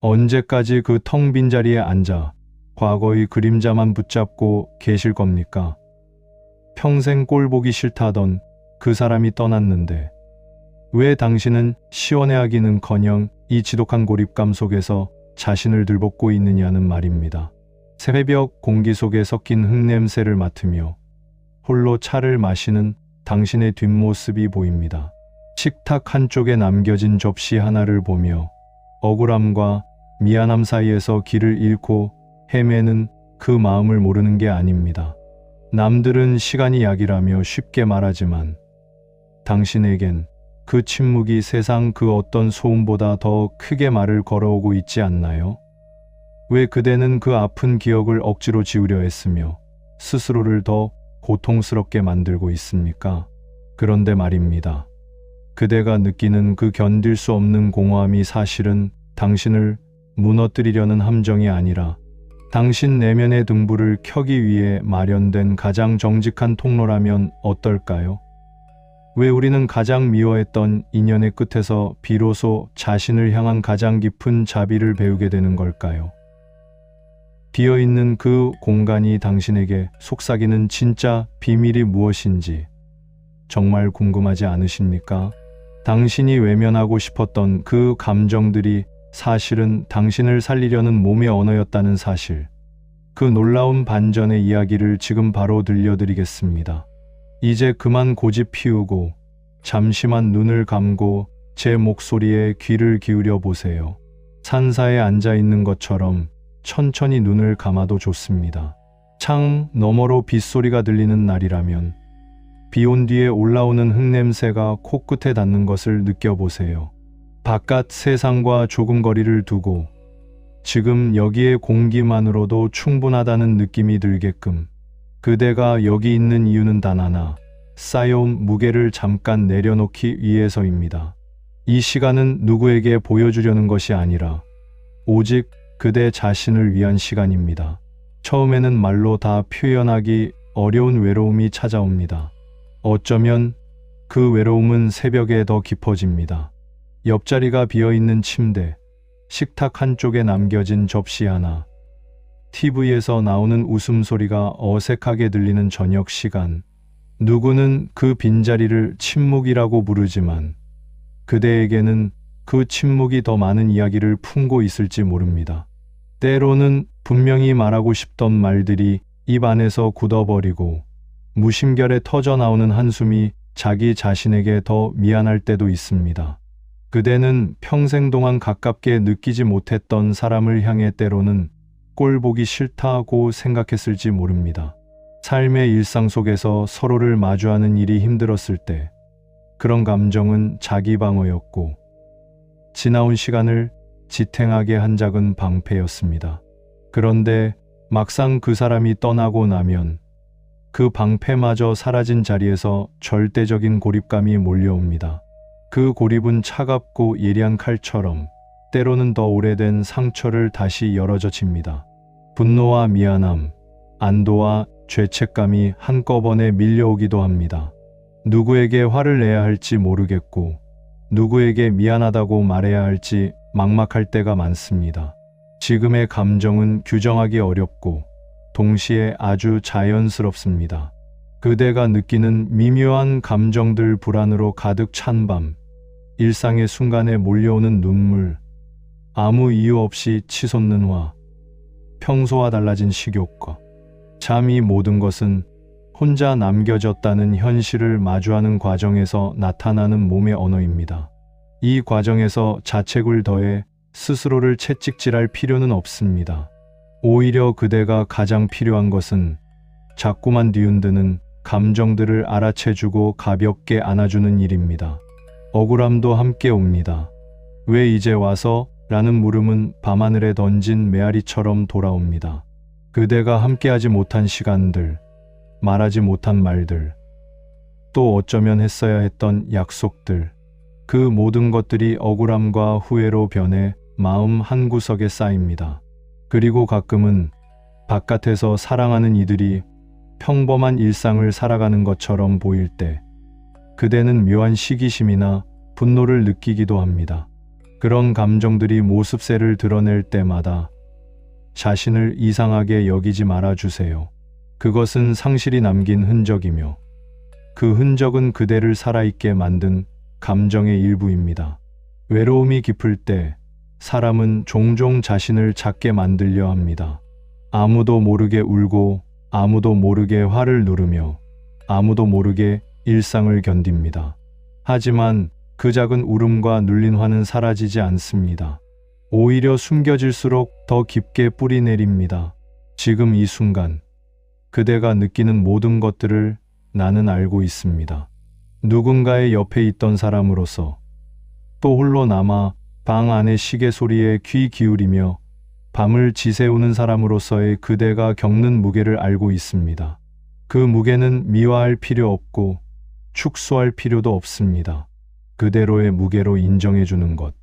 언제까지 그 텅 빈 자리에 앉아 과거의 그림자만 붙잡고 계실 겁니까? 평생 꼴 보기 싫다던 그 사람이 떠났는데 왜 당신은 시원해하기는커녕 이 지독한 고립감 속에서 자신을 들볶고 있느냐는 말입니다. 새벽 공기 속에 섞인 흙냄새를 맡으며 홀로 차를 마시는 당신의 뒷모습이 보입니다. 식탁 한쪽에 남겨진 접시 하나를 보며 억울함과 미안함 사이에서 길을 잃고 헤매는 그 마음을 모르는 게 아닙니다. 남들은 시간이 약이라며 쉽게 말하지만 당신에겐 그 침묵이 세상 그 어떤 소음보다 더 크게 말을 걸어오고 있지 않나요? 왜 그대는 그 아픈 기억을 억지로 지우려 했으며 스스로를 더 고통스럽게 만들고 있습니까? 그런데 말입니다. 그대가 느끼는 그 견딜 수 없는 공허함이 사실은 당신을 무너뜨리려는 함정이 아니라 당신 내면의 등불을 켜기 위해 마련된 가장 정직한 통로라면 어떨까요? 왜 우리는 가장 미워했던 인연의 끝에서 비로소 자신을 향한 가장 깊은 자비를 배우게 되는 걸까요? 비어있는 그 공간이 당신에게 속삭이는 진짜 비밀이 무엇인지 정말 궁금하지 않으십니까? 당신이 외면하고 싶었던 그 감정들이 사실은 당신을 살리려는 몸의 언어였다는 사실. 그 놀라운 반전의 이야기를 지금 바로 들려드리겠습니다. 이제 그만 고집 피우고 잠시만 눈을 감고 제 목소리에 귀를 기울여 보세요. 산사에 앉아 있는 것처럼 천천히 눈을 감아도 좋습니다. 창 너머로 빗소리가 들리는 날이라면 비 온 뒤에 올라오는 흙냄새가 코끝에 닿는 것을 느껴보세요. 바깥 세상과 조금 거리를 두고 지금 여기의 공기만으로도 충분하다는 느낌이 들게끔 그대가 여기 있는 이유는 단 하나, 쌓여온 무게를 잠깐 내려놓기 위해서입니다. 이 시간은 누구에게 보여주려는 것이 아니라 오직 그대 자신을 위한 시간입니다. 처음에는 말로 다 표현하기 어려운 외로움이 찾아옵니다. 어쩌면 그 외로움은 새벽에 더 깊어집니다. 옆자리가 비어있는 침대, 식탁 한쪽에 남겨진 접시 하나, TV에서 나오는 웃음소리가 어색하게 들리는 저녁 시간. 누구는 그 빈자리를 침묵이라고 부르지만 그대에게는 그 침묵이 더 많은 이야기를 품고 있을지 모릅니다. 때로는 분명히 말하고 싶던 말들이 입 안에서 굳어버리고 무심결에 터져나오는 한숨이 자기 자신에게 더 미안할 때도 있습니다. 그대는 평생 동안 가깝게 느끼지 못했던 사람을 향해 때로는 꼴 보기 싫다고 생각했을지 모릅니다. 삶의 일상 속에서 서로를 마주하는 일이 힘들었을 때 그런 감정은 자기 방어였고 지나온 시간을 지탱하게 한 작은 방패였습니다. 그런데 막상 그 사람이 떠나고 나면 그 방패마저 사라진 자리에서 절대적인 고립감이 몰려옵니다. 그 고립은 차갑고 예리한 칼처럼 때로는 더 오래된 상처를 다시 열어젖힙니다. 분노와 미안함, 안도와 죄책감이 한꺼번에 밀려오기도 합니다. 누구에게 화를 내야 할지 모르겠고 누구에게 미안하다고 말해야 할지 막막할 때가 많습니다. 지금의 감정은 규정하기 어렵고 동시에 아주 자연스럽습니다. 그대가 느끼는 미묘한 감정들, 불안으로 가득 찬 밤, 일상의 순간에 몰려오는 눈물, 아무 이유 없이 치솟는 화, 평소와 달라진 식욕과 잠, 이 모든 것은 혼자 남겨졌다는 현실을 마주하는 과정에서 나타나는 몸의 언어입니다. 이 과정에서 자책을 더해 스스로를 채찍질할 필요는 없습니다. 오히려 그대가 가장 필요한 것은 자꾸만 뒤흔드는 감정들을 알아채주고 가볍게 안아주는 일입니다. 억울함도 함께 옵니다. 왜 이제 와서? 라는 물음은 밤하늘에 던진 메아리처럼 돌아옵니다. 그대가 함께하지 못한 시간들, 말하지 못한 말들, 또 어쩌면 했어야 했던 약속들, 그 모든 것들이 억울함과 후회로 변해 마음 한구석에 쌓입니다. 그리고 가끔은 바깥에서 사랑하는 이들이 평범한 일상을 살아가는 것처럼 보일 때 그대는 묘한 시기심이나 분노를 느끼기도 합니다. 그런 감정들이 모습새를 드러낼 때마다 자신을 이상하게 여기지 말아주세요. 그것은 상실이 남긴 흔적이며 그 흔적은 그대를 살아있게 만든 감정의 일부입니다. 외로움이 깊을 때 사람은 종종 자신을 작게 만들려 합니다. 아무도 모르게 울고 아무도 모르게 화를 누르며 아무도 모르게 일상을 견딥니다. 하지만 그 작은 울음과 눌린 화는 사라지지 않습니다. 오히려 숨겨질수록 더 깊게 뿌리 내립니다. 지금 이 순간 그대가 느끼는 모든 것들을 나는 알고 있습니다. 누군가의 옆에 있던 사람으로서 또 홀로 남아 방 안의 시계 소리에 귀 기울이며 밤을 지새우는 사람으로서의 그대가 겪는 무게를 알고 있습니다. 그 무게는 미화할 필요 없고 축소할 필요도 없습니다. 그대로의 무게로 인정해주는 것,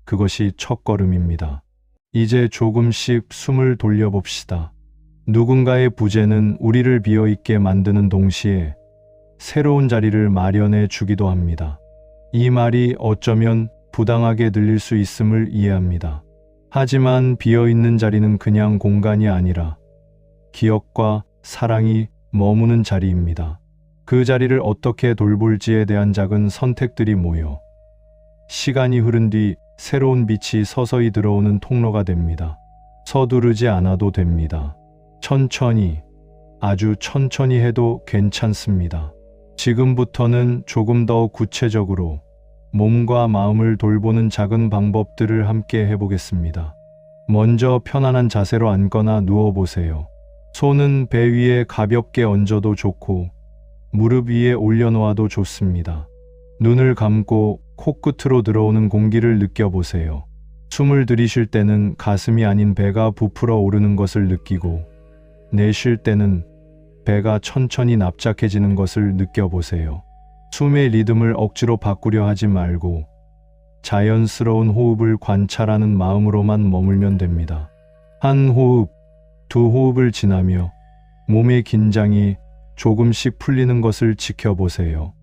그것이 첫걸음입니다. 이제 조금씩 숨을 돌려봅시다. 누군가의 부재는 우리를 비어있게 만드는 동시에 새로운 자리를 마련해 주기도 합니다. 이 말이 어쩌면 부당하게 들릴 수 있음을 이해합니다. 하지만 비어있는 자리는 그냥 공간이 아니라 기억과 사랑이 머무는 자리입니다. 그 자리를 어떻게 돌볼지에 대한 작은 선택들이 모여 시간이 흐른 뒤 새로운 빛이 서서히 들어오는 통로가 됩니다. 서두르지 않아도 됩니다. 천천히, 아주 천천히 해도 괜찮습니다. 지금부터는 조금 더 구체적으로 몸과 마음을 돌보는 작은 방법들을 함께 해보겠습니다. 먼저 편안한 자세로 앉거나 누워보세요. 손은 배 위에 가볍게 얹어도 좋고 무릎 위에 올려놓아도 좋습니다. 눈을 감고 코끝으로 들어오는 공기를 느껴보세요. 숨을 들이쉴 때는 가슴이 아닌 배가 부풀어 오르는 것을 느끼고 내쉴 때는 배가 천천히 납작해지는 것을 느껴보세요. 숨의 리듬을 억지로 바꾸려 하지 말고 자연스러운 호흡을 관찰하는 마음으로만 머물면 됩니다. 한 호흡, 두 호흡을 지나며 몸의 긴장이 조금씩 풀리는 것을 지켜보세요.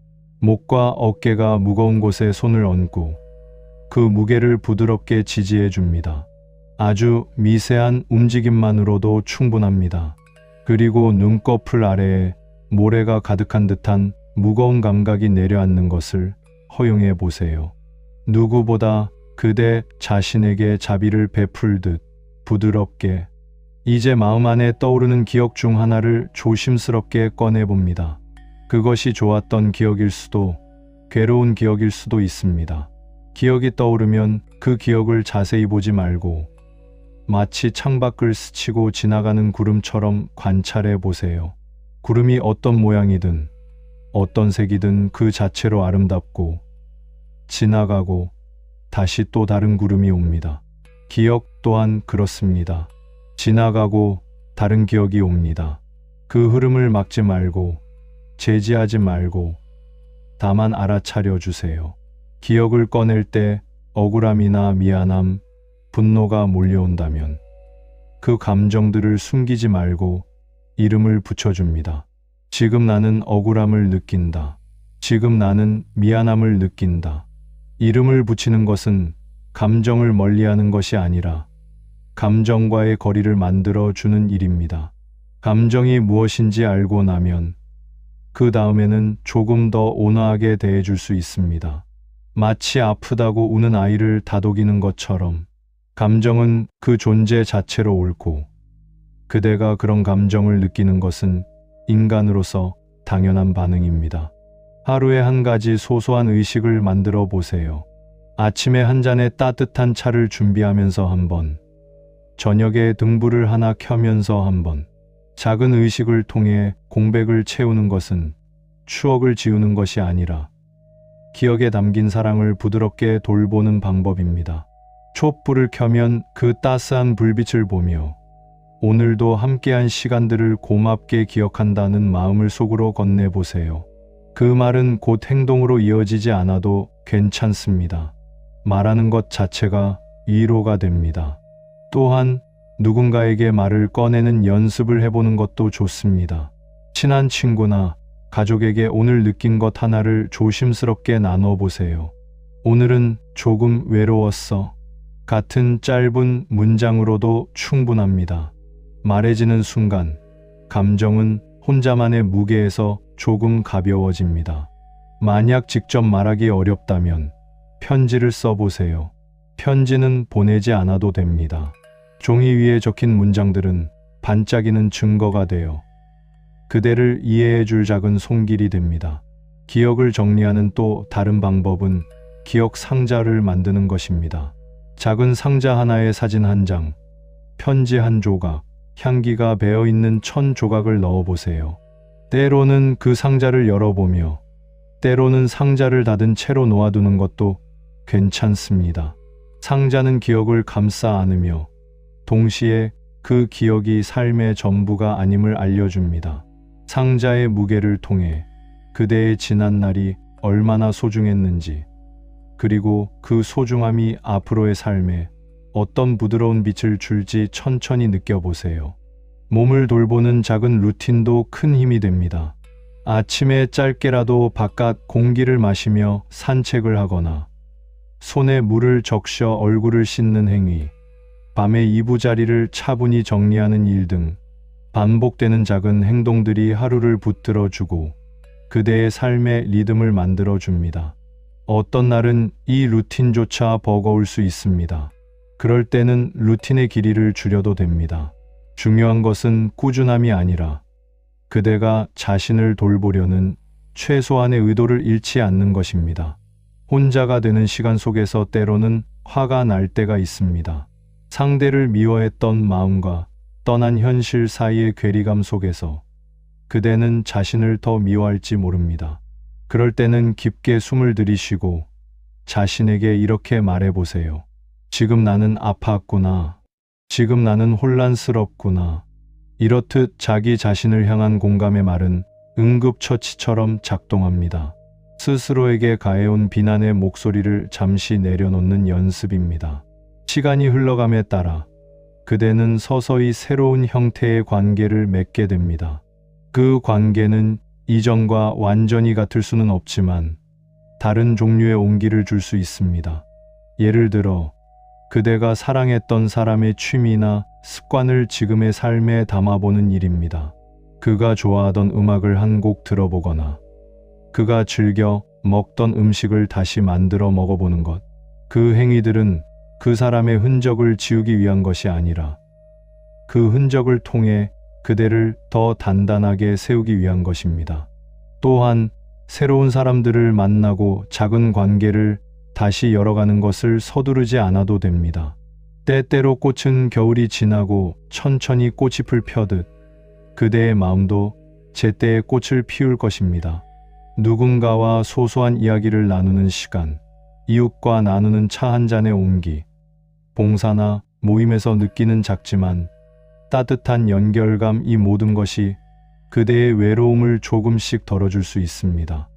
목과 어깨가 무거운 곳에 손을 얹고 그 무게를 부드럽게 지지해 줍니다. 아주 미세한 움직임만으로도 충분합니다. 그리고 눈꺼풀 아래에 모래가 가득한 듯한 무거운 감각이 내려앉는 것을 허용해 보세요. 누구보다 그대 자신에게 자비를 베풀듯 부드럽게 이제 마음 안에 떠오르는 기억 중 하나를 조심스럽게 꺼내봅니다. 그것이 좋았던 기억일 수도 괴로운 기억일 수도 있습니다. 기억이 떠오르면 그 기억을 자세히 보지 말고 마치 창밖을 스치고 지나가는 구름처럼 관찰해 보세요. 구름이 어떤 모양이든 어떤 색이든 그 자체로 아름답고 지나가고 다시 또 다른 구름이 옵니다. 기억 또한 그렇습니다. 지나가고 다른 기억이 옵니다. 그 흐름을 막지 말고 제지하지 말고 다만 알아차려 주세요. 기억을 꺼낼 때 억울함이나 미안함, 분노가 몰려온다면 그 감정들을 숨기지 말고 이름을 붙여줍니다. 지금 나는 억울함을 느낀다. 지금 나는 미안함을 느낀다. 이름을 붙이는 것은 감정을 멀리하는 것이 아니라 감정과의 거리를 만들어 주는 일입니다. 감정이 무엇인지 알고 나면 그 다음에는 조금 더 온화하게 대해줄 수 있습니다. 마치 아프다고 우는 아이를 다독이는 것처럼 감정은 그 존재 자체로 옳고 그대가 그런 감정을 느끼는 것은 인간으로서 당연한 반응입니다. 하루에 한 가지 소소한 의식을 만들어 보세요. 아침에 한 잔의 따뜻한 차를 준비하면서 한번, 저녁에 등불을 하나 켜면서 한번, 작은 의식을 통해 공백을 채우는 것은 추억을 지우는 것이 아니라 기억에 담긴 사랑을 부드럽게 돌보는 방법입니다. 촛불을 켜면 그 따스한 불빛을 보며 오늘도 함께한 시간들을 고맙게 기억한다는 마음을 속으로 건네보세요. 그 말은 곧 행동으로 이어지지 않아도 괜찮습니다. 말하는 것 자체가 위로가 됩니다. 또한 누군가에게 말을 꺼내는 연습을 해보는 것도 좋습니다. 친한 친구나 가족에게 오늘 느낀 것 하나를 조심스럽게 나눠보세요. 오늘은 조금 외로웠어. 같은 짧은 문장으로도 충분합니다. 말해지는 순간, 감정은 혼자만의 무게에서 조금 가벼워집니다. 만약 직접 말하기 어렵다면 편지를 써보세요. 편지는 보내지 않아도 됩니다. 종이 위에 적힌 문장들은 반짝이는 증거가 되어 그대를 이해해 줄 작은 손길이 됩니다. 기억을 정리하는 또 다른 방법은 기억 상자를 만드는 것입니다. 작은 상자 하나에 사진 한 장, 편지 한 조각, 향기가 배어 있는 1000조각을 넣어보세요. 때로는 그 상자를 열어보며, 때로는 상자를 닫은 채로 놓아두는 것도 괜찮습니다. 상자는 기억을 감싸 안으며 동시에 그 기억이 삶의 전부가 아님을 알려줍니다. 상자의 무게를 통해 그대의 지난 날이 얼마나 소중했는지, 그리고 그 소중함이 앞으로의 삶에 어떤 부드러운 빛을 줄지 천천히 느껴보세요. 몸을 돌보는 작은 루틴도 큰 힘이 됩니다. 아침에 짧게라도 바깥 공기를 마시며 산책을 하거나, 손에 물을 적셔 얼굴을 씻는 행위, 밤에 이부자리를 차분히 정리하는 일 등 반복되는 작은 행동들이 하루를 붙들어주고 그대의 삶의 리듬을 만들어줍니다. 어떤 날은 이 루틴조차 버거울 수 있습니다. 그럴 때는 루틴의 길이를 줄여도 됩니다. 중요한 것은 꾸준함이 아니라 그대가 자신을 돌보려는 최소한의 의도를 잃지 않는 것입니다. 혼자가 되는 시간 속에서 때로는 화가 날 때가 있습니다. 상대를 미워했던 마음과 떠난 현실 사이의 괴리감 속에서 그대는 자신을 더 미워할지 모릅니다. 그럴 때는 깊게 숨을 들이쉬고 자신에게 이렇게 말해보세요. 지금 나는 아팠구나. 지금 나는 혼란스럽구나. 이렇듯 자기 자신을 향한 공감의 말은 응급처치처럼 작동합니다. 스스로에게 가해온 비난의 목소리를 잠시 내려놓는 연습입니다. 시간이 흘러감에 따라 그대는 서서히 새로운 형태의 관계를 맺게 됩니다. 그 관계는 이전과 완전히 같을 수는 없지만 다른 종류의 온기를 줄 수 있습니다. 예를 들어 그대가 사랑했던 사람의 취미나 습관을 지금의 삶에 담아보는 일입니다. 그가 좋아하던 음악을 한 곡 들어보거나 그가 즐겨 먹던 음식을 다시 만들어 먹어보는 것. 그 행위들은 그 사람의 흔적을 지우기 위한 것이 아니라 그 흔적을 통해 그대를 더 단단하게 세우기 위한 것입니다. 또한 새로운 사람들을 만나고 작은 관계를 다시 열어가는 것을 서두르지 않아도 됩니다. 때때로 꽃은 겨울이 지나고 천천히 꽃잎을 펴듯 그대의 마음도 제때에 꽃을 피울 것입니다. 누군가와 소소한 이야기를 나누는 시간, 이웃과 나누는 차 한 잔의 온기, 봉사나 모임에서 느끼는 작지만 따뜻한 연결감, 이 모든 것이 그대의 외로움을 조금씩 덜어줄 수 있습니다.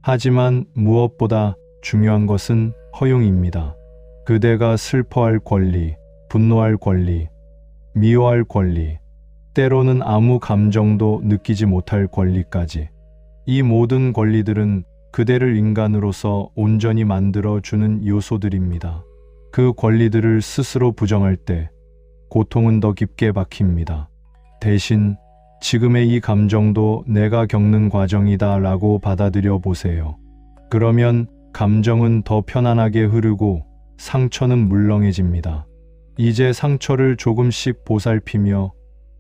하지만 무엇보다 중요한 것은 허용입니다. 그대가 슬퍼할 권리, 분노할 권리, 미워할 권리, 때로는 아무 감정도 느끼지 못할 권리까지. 이 모든 권리들은 그대를 인간으로서 온전히 만들어주는 요소들입니다. 그 권리들을 스스로 부정할 때 고통은 더 깊게 박힙니다. 대신 지금의 이 감정도 내가 겪는 과정이다 라고 받아들여 보세요. 그러면 감정은 더 편안하게 흐르고 상처는 물렁해집니다. 이제 상처를 조금씩 보살피며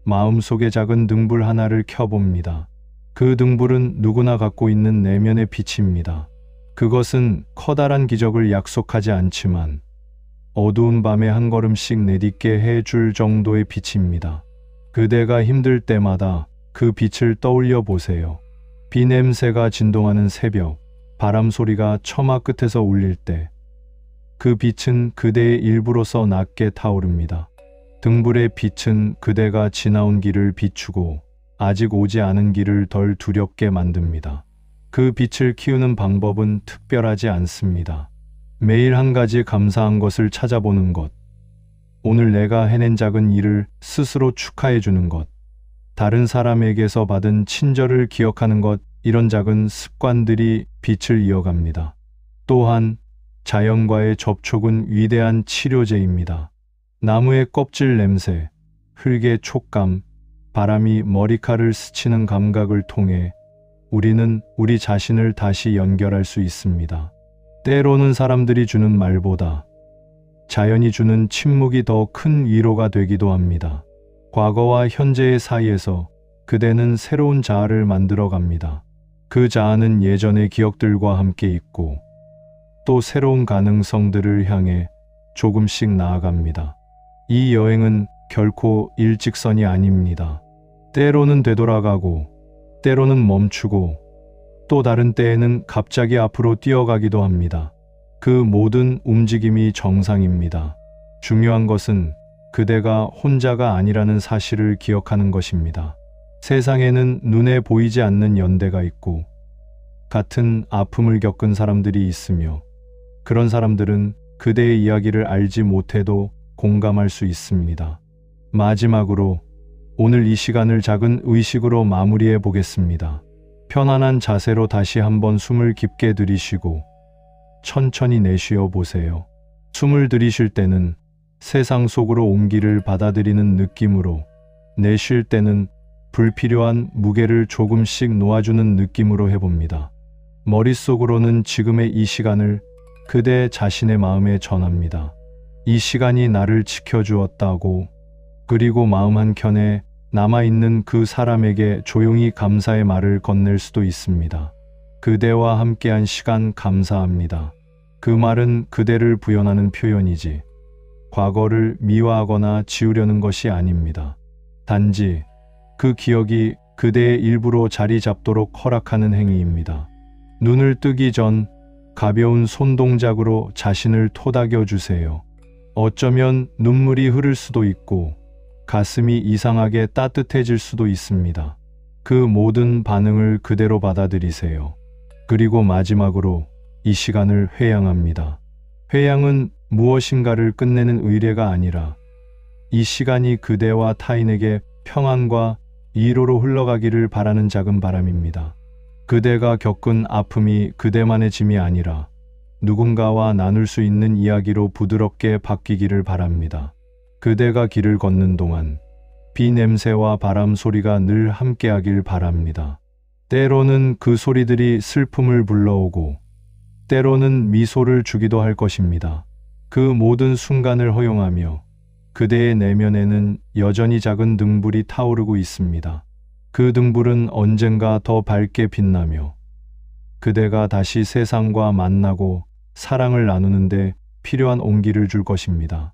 마음속의 작은 등불 하나를 켜봅니다. 그 등불은 누구나 갖고 있는 내면의 빛입니다. 그것은 커다란 기적을 약속하지 않지만 어두운 밤에 한 걸음씩 내딛게 해줄 정도의 빛입니다. 그대가 힘들 때마다 그 빛을 떠올려 보세요. 비 냄새가 진동하는 새벽, 바람 소리가 처마 끝에서 울릴 때 그 빛은 그대의 일부로서 낮게 타오릅니다. 등불의 빛은 그대가 지나온 길을 비추고 아직 오지 않은 길을 덜 두렵게 만듭니다. 그 빛을 키우는 방법은 특별하지 않습니다. 매일 한 가지 감사한 것을 찾아보는 것, 오늘 내가 해낸 작은 일을 스스로 축하해 주는 것, 다른 사람에게서 받은 친절을 기억하는 것, 이런 작은 습관들이 빛을 이어갑니다. 또한 자연과의 접촉은 위대한 치료제입니다. 나무의 껍질 냄새, 흙의 촉감, 바람이 머리카락을 스치는 감각을 통해 우리는 우리 자신을 다시 연결할 수 있습니다. 때로는 사람들이 주는 말보다 자연이 주는 침묵이 더 큰 위로가 되기도 합니다. 과거와 현재의 사이에서 그대는 새로운 자아를 만들어 갑니다. 그 자아는 예전의 기억들과 함께 있고 또 새로운 가능성들을 향해 조금씩 나아갑니다. 이 여행은 결코 일직선이 아닙니다. 때로는 되돌아가고 때로는 멈추고 또 다른 때에는 갑자기 앞으로 뛰어가기도 합니다. 그 모든 움직임이 정상입니다. 중요한 것은 그대가 혼자가 아니라는 사실을 기억하는 것입니다. 세상에는 눈에 보이지 않는 연대가 있고 같은 아픔을 겪은 사람들이 있으며 그런 사람들은 그대의 이야기를 알지 못해도 공감할 수 있습니다. 마지막으로 오늘 이 시간을 작은 의식으로 마무리해 보겠습니다. 편안한 자세로 다시 한번 숨을 깊게 들이쉬고 천천히 내쉬어 보세요. 숨을 들이쉴 때는 세상 속으로 온기를 받아들이는 느낌으로, 내쉴 때는 불필요한 무게를 조금씩 놓아주는 느낌으로 해봅니다. 머릿속으로는 지금의 이 시간을 그대 자신의 마음에 전합니다. 이 시간이 나를 지켜주었다고, 그리고 마음 한켠에 남아있는 그 사람에게 조용히 감사의 말을 건넬 수도 있습니다. 그대와 함께한 시간 감사합니다. 그 말은 그대를 부연하는 표현이지 과거를 미화하거나 지우려는 것이 아닙니다. 단지 그 기억이 그대의 일부로 자리 잡도록 허락하는 행위입니다. 눈을 뜨기 전 가벼운 손동작으로 자신을 토닥여 주세요. 어쩌면 눈물이 흐를 수도 있고 가슴이 이상하게 따뜻해질 수도 있습니다. 그 모든 반응을 그대로 받아들이세요. 그리고 마지막으로 이 시간을 회양합니다. 회양은 무엇인가를 끝내는 의례가 아니라 이 시간이 그대와 타인에게 평안과 위로로 흘러가기를 바라는 작은 바람입니다. 그대가 겪은 아픔이 그대만의 짐이 아니라 누군가와 나눌 수 있는 이야기로 부드럽게 바뀌기를 바랍니다. 그대가 길을 걷는 동안 비 냄새와 바람 소리가 늘 함께하길 바랍니다. 때로는 그 소리들이 슬픔을 불러오고 때로는 미소를 주기도 할 것입니다. 그 모든 순간을 허용하며 그대의 내면에는 여전히 작은 등불이 타오르고 있습니다. 그 등불은 언젠가 더 밝게 빛나며 그대가 다시 세상과 만나고 사랑을 나누는데 필요한 온기를 줄 것입니다.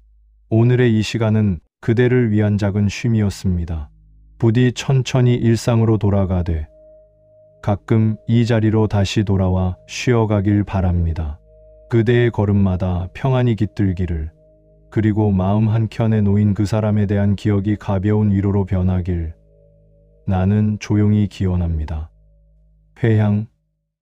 오늘의 이 시간은 그대를 위한 작은 쉼이었습니다. 부디 천천히 일상으로 돌아가되 가끔 이 자리로 다시 돌아와 쉬어가길 바랍니다. 그대의 걸음마다 평안이 깃들기를, 그리고 마음 한켠에 놓인 그 사람에 대한 기억이 가벼운 위로로 변하길 나는 조용히 기원합니다. 회향